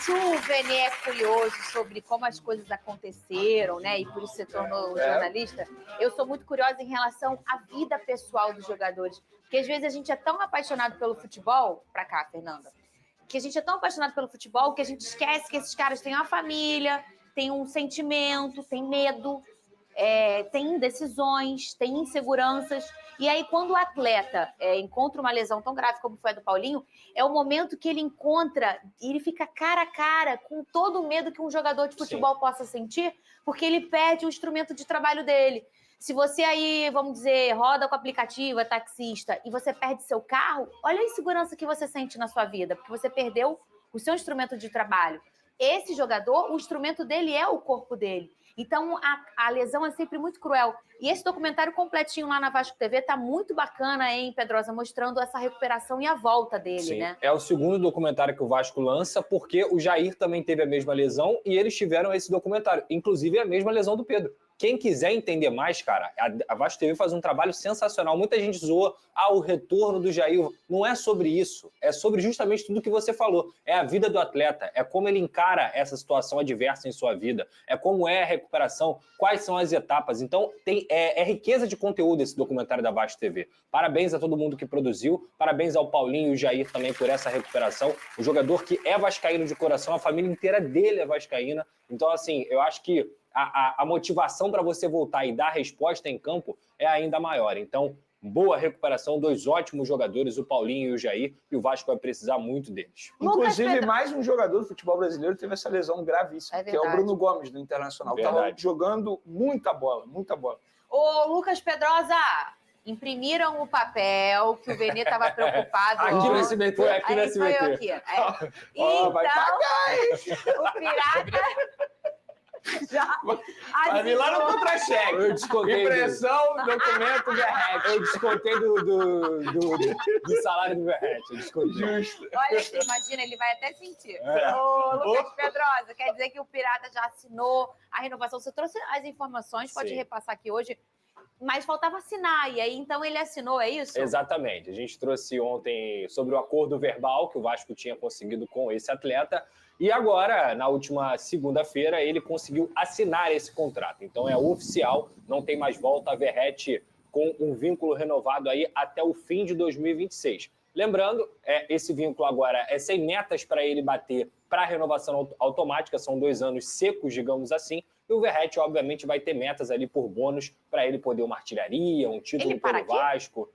Se o Vene é curioso sobre como as coisas aconteceram, né, e por isso se tornou jornalista, eu sou muito curiosa em relação à vida pessoal dos jogadores. Porque às vezes a gente é tão apaixonado pelo futebol, pra cá, Fernanda, que a gente é tão apaixonado pelo futebol que a gente esquece que esses caras têm uma família, têm um sentimento, têm medo, tem indecisões, tem inseguranças. E aí, quando o atleta encontra uma lesão tão grave como foi a do Paulinho, é o momento que ele encontra e ele fica cara a cara com todo o medo que um jogador de futebol possa sentir, porque ele perde o instrumento de trabalho dele. Se você aí, vamos dizer, roda com aplicativo, é taxista, e você perde seu carro, olha a insegurança que você sente na sua vida, porque você perdeu o seu instrumento de trabalho. Esse jogador, o instrumento dele é o corpo dele. Então, a lesão é sempre muito cruel. E esse documentário completinho lá na Vasco TV tá muito bacana, hein, Pedrosa? Mostrando essa recuperação e a volta dele, né? É o segundo documentário que o Vasco lança, porque o Jair também teve a mesma lesão e eles tiveram esse documentário. Inclusive, a mesma lesão do Pedro. Quem quiser entender mais, cara, a Vasco TV faz um trabalho sensacional. Muita gente zoa o retorno do Jair. Não é sobre isso. É sobre justamente tudo que você falou. É a vida do atleta. É como ele encara essa situação adversa em sua vida. É como é a recuperação. Quais são as etapas. Então, é riqueza de conteúdo esse documentário da Vasco TV. Parabéns a todo mundo que produziu. Parabéns ao Paulinho e o Jair também por essa recuperação. O jogador que é vascaíno de coração, a família inteira dele é vascaína. Então, assim, eu acho que a motivação para você voltar e dar resposta em campo é ainda maior. Então, boa recuperação, dois ótimos jogadores, o Paulinho e o Jair, e o Vasco vai precisar muito deles. Inclusive, mais um jogador do futebol brasileiro teve essa lesão gravíssima, que é o Bruno Gomes, do Internacional. Estava jogando muita bola, muita bola. Ô, Lucas Pedrosa, imprimiram o papel que o Vene estava preocupado. Aqui no SBT, aqui no SBT. Então, vai pagar, hein? o Pirata... Vai vir lá no contra-cheque. Eu descontei. Impressão, documento, Verrete. Eu descontei do salário do Verrete. Justo. Olha, imagina, ele vai até sentir. Ô, Lucas Pedrosa, quer dizer que o Pirata já assinou a renovação. Você trouxe as informações, pode repassar aqui hoje. Mas faltava assinar, e aí então ele assinou, é isso? Exatamente. A gente trouxe ontem sobre o acordo verbal que o Vasco tinha conseguido com esse atleta. E agora, na última segunda-feira, ele conseguiu assinar esse contrato. Então é oficial, não tem mais volta. A Verrete com um vínculo renovado aí até o fim de 2026. Lembrando, esse vínculo agora é sem metas para ele bater para a renovação automática, são 2 anos secos, digamos assim. E o Verrete, obviamente, vai ter metas ali por bônus para ele poder uma artilharia, um título pelo Vasco.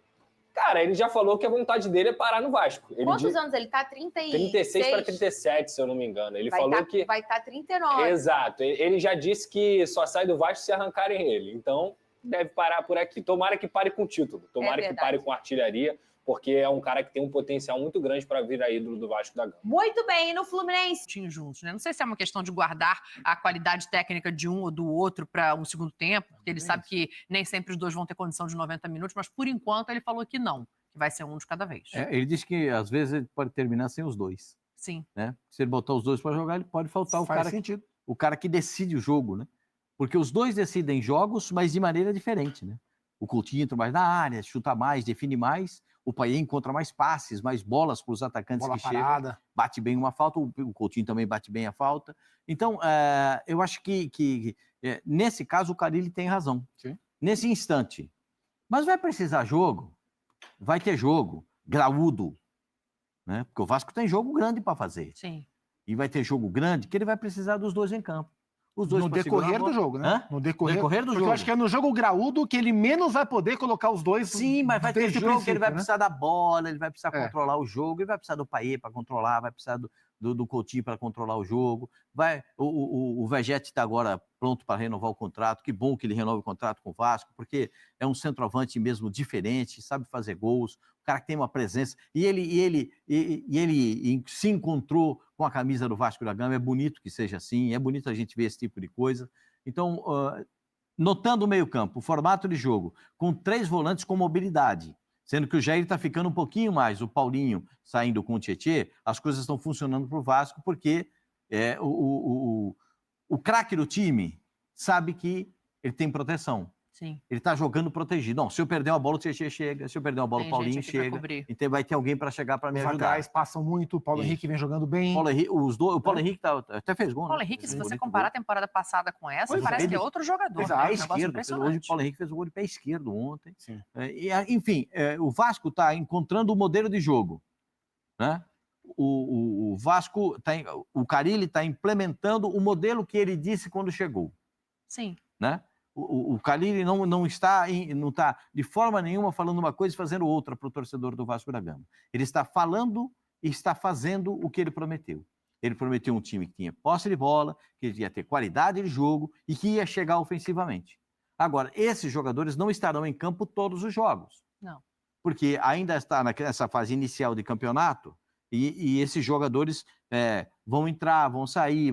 Cara, ele já falou que a vontade dele é parar no Vasco. Quantos anos ele tá? 36 para 37, se eu não me engano. Ele falou que... Vai estar 39. Exato. Ele já disse que só sai do Vasco se arrancarem ele. Então, deve parar por aqui. Tomara que pare com título. Tomara que pare com artilharia, porque é um cara que tem um potencial muito grande para virar ídolo do Vasco da Gama. Muito bem, e no Fluminense? Juntos, né? Não sei se é uma questão de guardar a qualidade técnica de um ou do outro para um segundo tempo, porque ele sabe que nem sempre os dois vão ter condição de 90 minutos, mas por enquanto ele falou que não, que vai ser um de cada vez. Ele disse que às vezes ele pode terminar sem os dois. Sim. Né? Se ele botar os dois para jogar, ele pode faltar o cara que decide o jogo, né? Porque os dois decidem jogos, mas de maneira diferente, né? O Coutinho entra mais na área, chuta mais, define mais. O Payet encontra mais passes, mais bolas para os atacantes que chegam. Bate bem uma falta, o Coutinho também bate bem a falta. Então, eu acho que nesse caso, o Carille tem razão. Sim. Nesse instante. Mas vai precisar jogo? Vai ter jogo graúdo. Né? Porque o Vasco tem jogo grande para fazer. Sim. E vai ter jogo grande que ele vai precisar dos dois em campo. Os dois no decorrer do jogo, né? No decorrer do jogo. Eu acho que é no jogo graúdo que ele menos vai poder colocar os dois. Sim, mas vai ter jogo que ele vai precisar da bola, ele vai precisar controlar o jogo, ele vai precisar do Payet para controlar, vai precisar do Coutinho para controlar o jogo. O Vegete está agora pronto para renovar o contrato. Que bom que ele renova o contrato com o Vasco, porque é um centroavante mesmo diferente, sabe fazer gols, o cara que tem uma presença. E ele se encontrou com a camisa do Vasco da Gama. É bonito que seja assim, é bonito a gente ver esse tipo de coisa. Então, notando o meio-campo, o formato de jogo, com 3 volantes com mobilidade, sendo que o Jair está ficando um pouquinho mais, o Paulinho saindo com o Tietê, as coisas estão funcionando para o Vasco, porque o craque do time sabe que ele tem proteção. Sim. Ele está jogando protegido. Não, se eu perder uma bola, o Tietchan chega. Se eu perder uma bola, o Paulinho chega. Então vai ter alguém para chegar para me ajudar. Os laterais passam muito, o Paulo Henrique vem jogando bem. O Paulo Henrique até fez gol. O Paulo Henrique, se você comparar a temporada passada com essa, parece que é outro jogador. Pé esquerdo. Hoje o Paulo Henrique fez um gol de pé esquerdo ontem. Enfim, o Vasco está encontrando o modelo de jogo, né? O Vasco, o Carille está implementando o modelo que ele disse quando chegou. Sim. Né? O Carille não está de forma nenhuma falando uma coisa e fazendo outra para o torcedor do Vasco da Gama. Ele está falando e está fazendo o que ele prometeu. Ele prometeu um time que tinha posse de bola, que ia ter qualidade de jogo e que ia chegar ofensivamente. Agora, esses jogadores não estarão em campo todos os jogos. Não. Porque ainda está nessa fase inicial de campeonato e esses jogadores vão entrar, vão sair,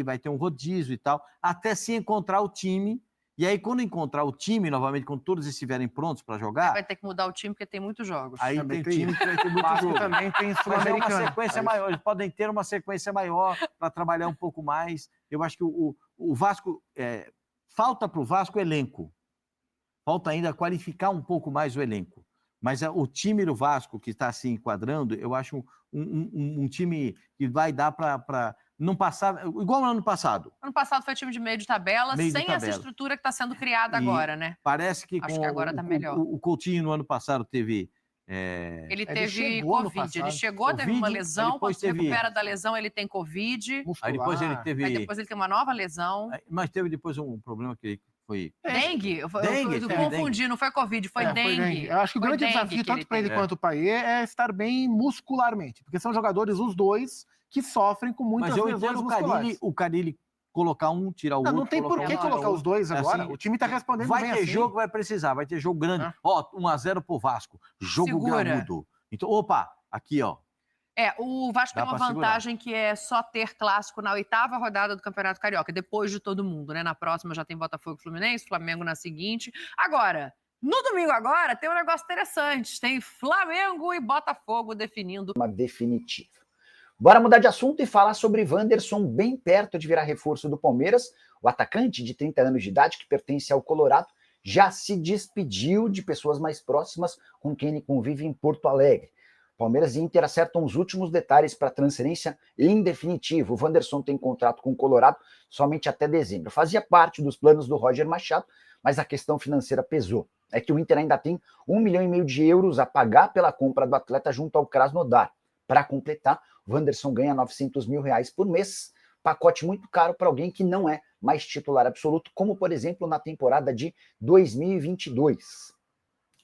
vai ter um rodízio e tal, até se encontrar o time. E aí, quando encontrar o time, novamente, quando todos estiverem prontos para jogar... Vai ter que mudar o time, porque tem muitos jogos. Aí tem time que vai ter muito jogo. Também tem sul-americano. Mas é uma sequência maior, eles podem ter uma sequência maior para trabalhar um pouco mais. Eu acho que o Vasco... falta para o Vasco elenco. Falta ainda qualificar um pouco mais o elenco. Mas o time do Vasco que está se enquadrando, eu acho um time que vai dar para não passar... Igual no ano passado. Ano passado foi time de meio de tabela, sem essa estrutura que está sendo criada agora, né? Parece que acho que agora está melhor. O Coutinho no ano passado teve... Ele teve Covid, ele chegou, teve uma lesão, quando se recupera da lesão ele tem Covid. Aí depois ele teve... Aí depois ele tem uma nova lesão. Mas teve depois um problema que foi... Dengue? Eu confundi, não foi Covid, foi dengue. Eu acho que o grande desafio, tanto para ele quanto para ele, é estar bem muscularmente. Porque são jogadores, os dois, que sofrem com muitas lesões musculares. O Carille colocar um, tirar o outro. Não tem por que colocar os dois agora. Assim, o time está respondendo bem assim. Vai ter jogo, vai precisar. Vai ter jogo grande. 1-0 pro Vasco. Jogo graúdo. Então, opa, aqui, ó. O Vasco tem uma vantagem que é só ter clássico na 8ª rodada do Campeonato Carioca, depois de todo mundo, né? Na próxima já tem Botafogo e Fluminense, Flamengo na seguinte. Agora, no domingo agora, tem um negócio interessante. Tem Flamengo e Botafogo definindo. Uma definitiva. Bora mudar de assunto e falar sobre Wanderson, bem perto de virar reforço do Palmeiras. O atacante de 30 anos de idade, que pertence ao Colorado, já se despediu de pessoas mais próximas com quem ele convive em Porto Alegre. Palmeiras e Inter acertam os últimos detalhes para a transferência em definitivo. O Wanderson tem contrato com o Colorado somente até dezembro. Fazia parte dos planos do Roger Machado, mas a questão financeira pesou. É que o Inter ainda tem 1,5 milhão de euros a pagar pela compra do atleta junto ao Krasnodar. Para completar, o Wanderson ganha R$900 mil por mês, pacote muito caro para alguém que não é mais titular absoluto, como, por exemplo, na temporada de 2022.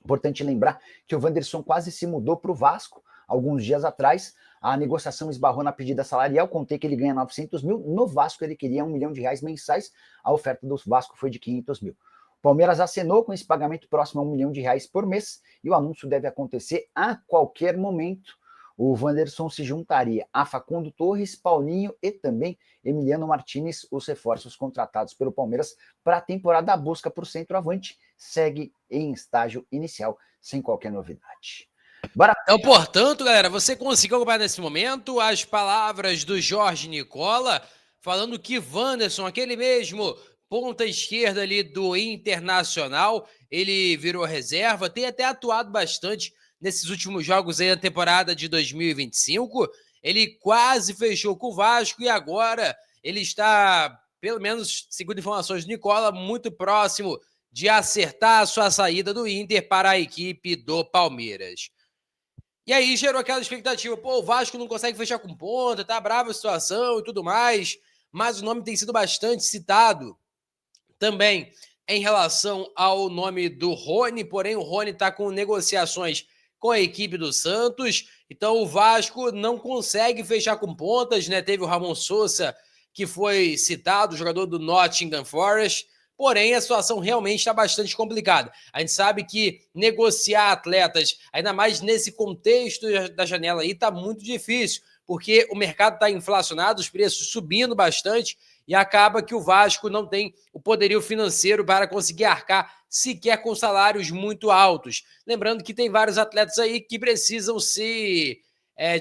Importante lembrar que o Wanderson quase se mudou para o Vasco alguns dias atrás. A negociação esbarrou na pedida salarial, contei que ele ganha 900 mil, no Vasco ele queria R$1 milhão mensais, a oferta do Vasco foi de 500 mil. O Palmeiras acenou com esse pagamento próximo a R$1 milhão por mês e o anúncio deve acontecer a qualquer momento. O Wanderson se juntaria a Facundo Torres, Paulinho e também Emiliano Martinez, os reforços contratados pelo Palmeiras para a temporada. A busca por centroavante segue em estágio inicial, sem qualquer novidade. Bora. Então, portanto, galera, você conseguiu acompanhar nesse momento as palavras do Jorge Nicola, falando que Wanderson, aquele mesmo ponta esquerda ali do Internacional, ele virou reserva, tem até atuado bastante nesses últimos jogos aí da temporada de 2025, ele quase fechou com o Vasco e agora ele está, pelo menos segundo informações do Nicola, muito próximo de acertar a sua saída do Inter para a equipe do Palmeiras. E aí gerou aquela expectativa, o Vasco não consegue fechar com ponta, tá brava a situação e tudo mais, mas o nome tem sido bastante citado também em relação ao nome do Rony, porém o Rony está com negociações com a equipe do Santos, então o Vasco não consegue fechar com pontas, né? Teve o Ramon Sousa, que foi citado, jogador do Nottingham Forest, porém a situação realmente está bastante complicada. A gente sabe que negociar atletas, ainda mais nesse contexto da janela aí, está muito difícil, porque o mercado está inflacionado, os preços subindo bastante, e acaba que o Vasco não tem o poderio financeiro para conseguir arcar sequer com salários muito altos. Lembrando que tem vários atletas aí que precisam ser,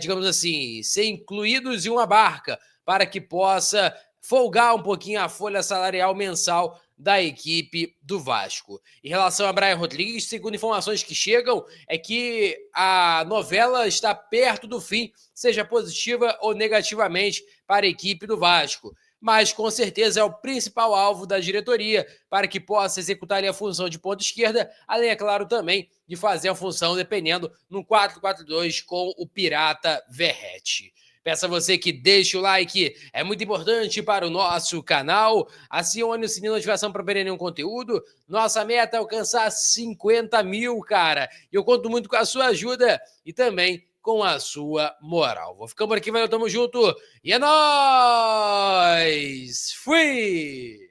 digamos assim, ser incluídos em uma barca para que possa folgar um pouquinho a folha salarial mensal da equipe do Vasco. Em relação a Brian Rodrigues, segundo informações que chegam, é que a novela está perto do fim, seja positiva ou negativamente para a equipe do Vasco. Mas, com certeza, é o principal alvo da diretoria para que possa executar ali a função de ponta esquerda, além, é claro, também de fazer a função dependendo no 4-4-2 com o Pirata Verratti. Peço a você que deixe o like, é muito importante para o nosso canal. Acione o sininho de notificação para não perder nenhum conteúdo. Nossa meta é alcançar 50 mil, cara. E eu conto muito com a sua ajuda e também com a sua moral. Vou ficando por aqui, valeu, tamo junto. E é nóis! Fui!